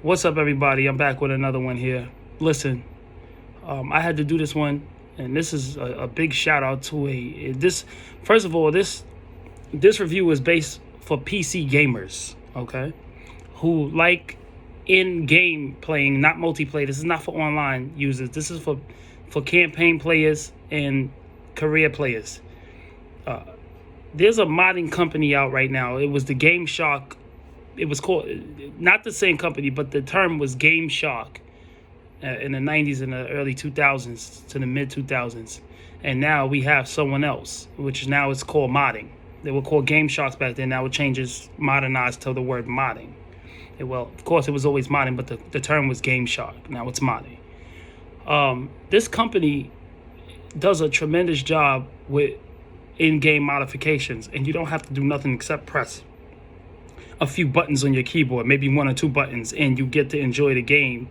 What's up, everybody? I'm back with another one here. Listen, I had to do this one, and this is a big shout out to this. First of all, this review is based for PC gamers, okay, who like in-game playing, not multiplayer. This is not for online users. This is for campaign players and career players. There's a modding company out right now. It was the GameShark. It was called, not the same company, but the term was GameShark in the 90s and the early 2000s to the mid 2000s. And now we have someone else, which now is called modding. They were called GameSharks back then. Now it changes, modernized to the word modding. Well, of course, it was always modding, but the term was GameShark. Now it's modding. This company does a tremendous job with in-game modifications, and you don't have to do nothing except press a few buttons on your keyboard, maybe one or two buttons, and you get to enjoy the game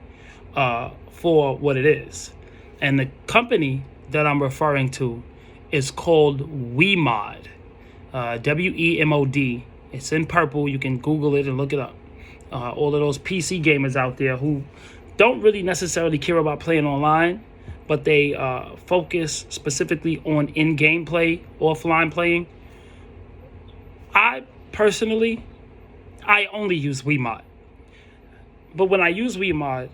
for what it is. And the company that I'm referring to is called WeMod, WeMod. It's in purple. You can Google it and look it up. All of those PC gamers out there who don't really necessarily care about playing online, but they focus specifically on in-game play, offline playing. I personally only use WeMod. But when I use WeMod,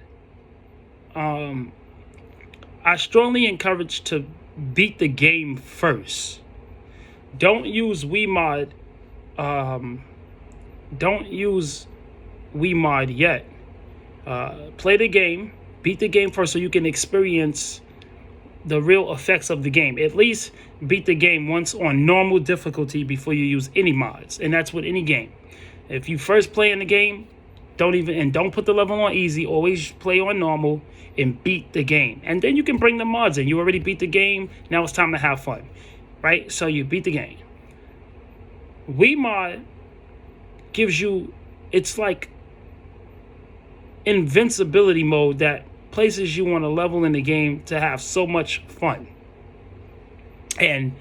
I strongly encourage to beat the game first. Don't use WeMod. Don't use WeMod yet. Play the game, beat the game first so you can experience the real effects of the game. At least beat the game once on normal difficulty before you use any mods. And that's with any game. If you first play in the game, don't put the level on easy. Always play on normal and beat the game. And then you can bring the mods in. You already beat the game. Now it's time to have fun, right? So you beat the game. WeMod gives you, it's like invincibility mode that places you on a level in the game to have so much fun. And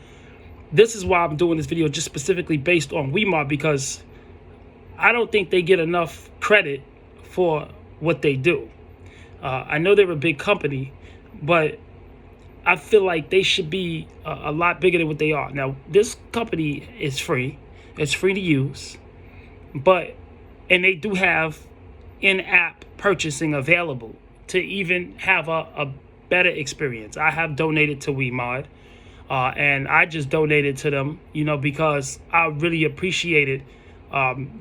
this is why I'm doing this video, just specifically based on WeMod, because I don't think they get enough credit for what they do. I know they're a big company, but I feel like they should be a lot bigger than what they are. Now, this company is free. It's free to use. And they do have in-app purchasing available to even have a better experience. I have donated to WeMod, and I just donated to them, because I really appreciated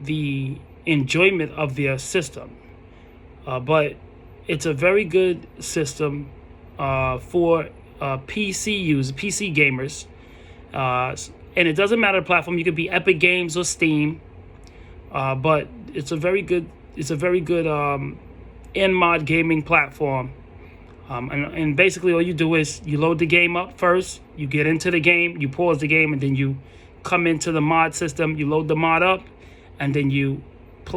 the enjoyment of their system. But it's a very good system for PC gamers. And it doesn't matter the platform. You could be Epic Games or Steam. But it's a very good in-mod gaming platform. And basically all you do is you load the game up first, you get into the game, you pause the game, and then you come into the mod system, you load the mod up, and then you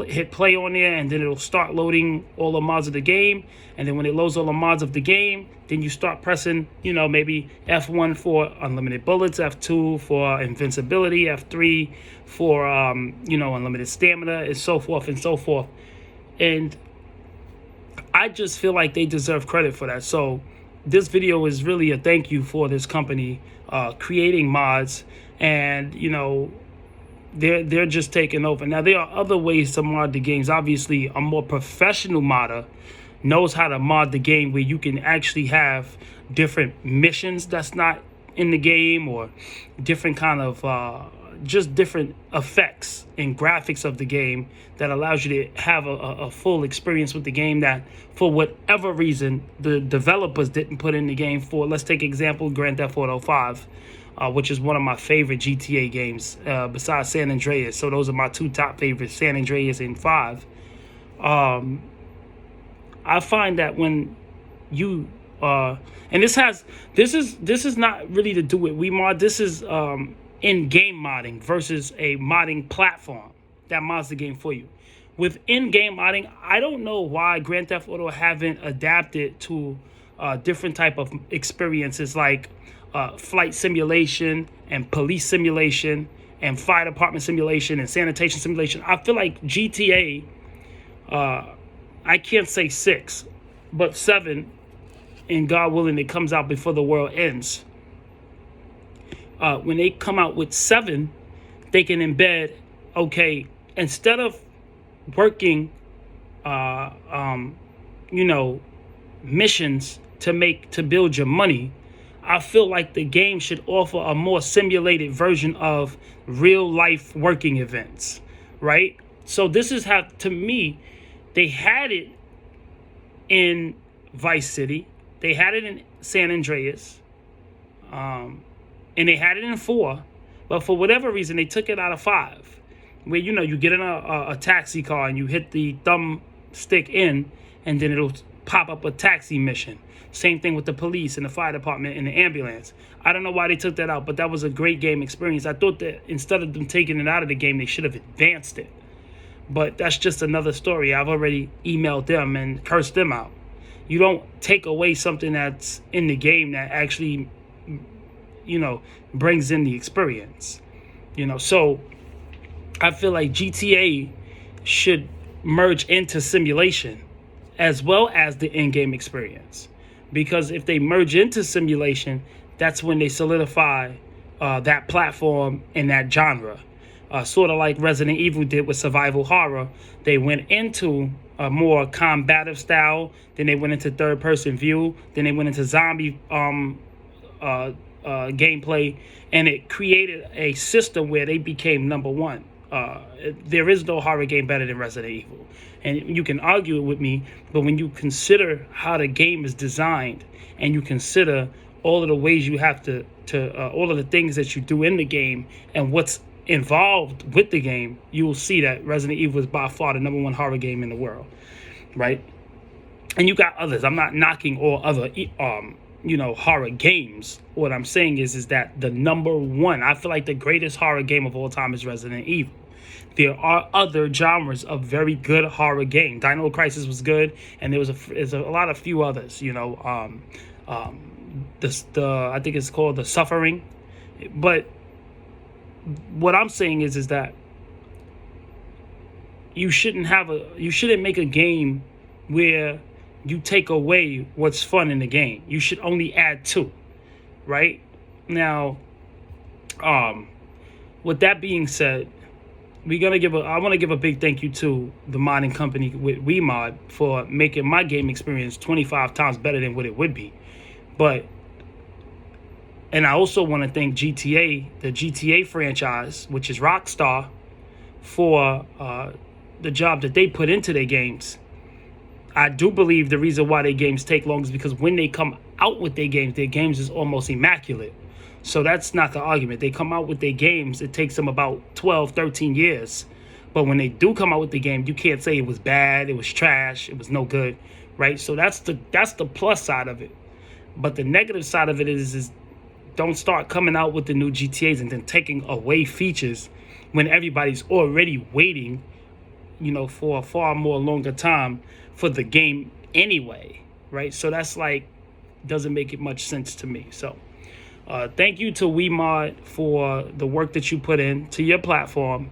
hit play on there, and then it'll start loading all the mods of the game. And then when it loads all the mods of the game, then you start pressing, maybe F1 for unlimited bullets, F2 for invincibility, F3 for, unlimited stamina, and so forth and so forth. And I just feel like they deserve credit for that. So this video is really a thank you for this company creating mods, and they're just taking over. Now, there are other ways to mod the games. Obviously, a more professional modder knows how to mod the game where you can actually have different missions that's not in the game, or different kind of just different effects and graphics of the game that allows you to have a full experience with the game that, for whatever reason, the developers didn't put in the game. For, let's take example, Grand Theft Auto 5. Which is one of my favorite GTA games besides San Andreas. So those are my two top favorites, San Andreas and 5. I find that when you and this is not really to do with WeMod. This is in-game modding versus a modding platform that mods the game for you. With in-game modding, I don't know why Grand Theft Auto haven't adapted to different type of experiences like flight simulation and police simulation and fire department simulation and sanitation simulation. I feel like GTA, I can't say 6, but 7, and God willing, it comes out before the world ends. When they come out with 7, they can embed, okay, instead of working, missions to build your money, I feel like the game should offer a more simulated version of real life working events, right? So this is how, to me, they had it in Vice City, they had it in San Andreas, and they had it in 4, but for whatever reason, they took it out of 5, where, you get in a taxi car and you hit the thumb stick in, and then it'll pop up a taxi mission. Same thing with the police and the fire department and the ambulance. I don't know why they took that out, but that was a great game experience. I thought that instead of them taking it out of the game, they should have advanced it. But that's just another story. I've already emailed them and cursed them out. You don't take away something that's in the game that actually, brings in the experience. So I feel like GTA should merge into simulation as well as the in-game experience. Because if they merge into simulation, that's when they solidify that platform and that genre. Sort of like Resident Evil did with survival horror. They went into a more combative style, then they went into third-person view, then they went into zombie gameplay, and it created a system where they became number one. There is no horror game better than Resident Evil. And you can argue it with me, but when you consider how the game is designed, and you consider all of the ways you have to all of the things that you do in the game and what's involved with the game, you will see that Resident Evil is by far the number 1 horror game in the world, right? And you got others. I'm not knocking all other horror games. What I'm saying is that the number 1, I feel like the greatest horror game of all time is Resident Evil. There are other genres of very good horror game. Dino Crisis was good, and there's a few others. I think it's called The Suffering. But what I'm saying is that you shouldn't make a game where you take away what's fun in the game. You should only add to, right? Now, with that being said, I want to give a big thank you to the modding company with WeMod for making my game experience 25 times better than what it would be. And I also want to thank GTA, the GTA franchise, which is Rockstar, for the job that they put into their games. I do believe the reason why their games take long is because when they come out with their games is almost immaculate. So that's not the argument. They come out with their games, it takes them about 12, 13 years. But when they do come out with the game, you can't say it was bad, it was trash, it was no good, right? So that's the plus side of it. But the negative side of it is don't start coming out with the new GTAs and then taking away features when everybody's already waiting, for a far more longer time for the game anyway, right? So that's doesn't make it much sense to me. So thank you to WeMod for the work that you put into your platform.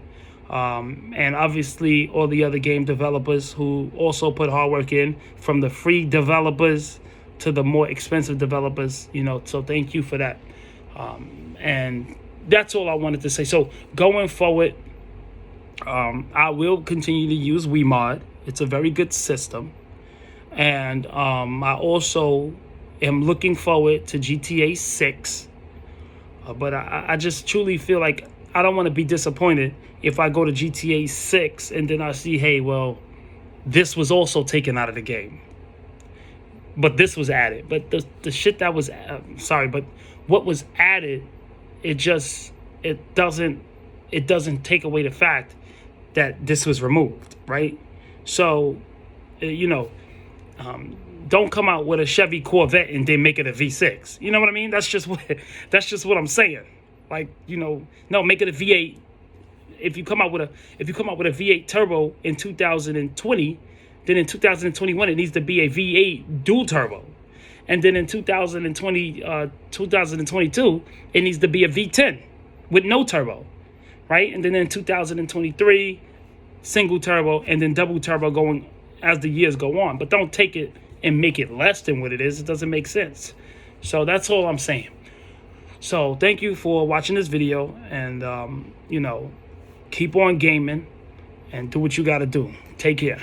And obviously all the other game developers who also put hard work in, from the free developers to the more expensive developers, so thank you for that. And that's all I wanted to say. So going forward, I will continue to use WeMod. It's a very good system. And I also am looking forward to GTA 6. But I just truly feel like I don't want to be disappointed if I go to GTA 6 and then I see, hey, well, this was also taken out of the game. But this was added. But the shit that was, but what was added, it doesn't take away the fact that this was removed, right? So, don't come out with a Chevy Corvette and then make it a V6. You know what I mean? That's just what I'm saying. No, make it a V8. If you come out with a V8 turbo in 2020, then in 2021 it needs to be a V8 dual turbo. And then in 2022, it needs to be a V10 with no turbo, right? And then in 2023, single turbo, and then double turbo going as the years go on. But don't take it and make it less than what it is. It doesn't make sense. So that's all I'm saying. So thank you for watching this video, and you know, keep on gaming and do what you got to do. Take care.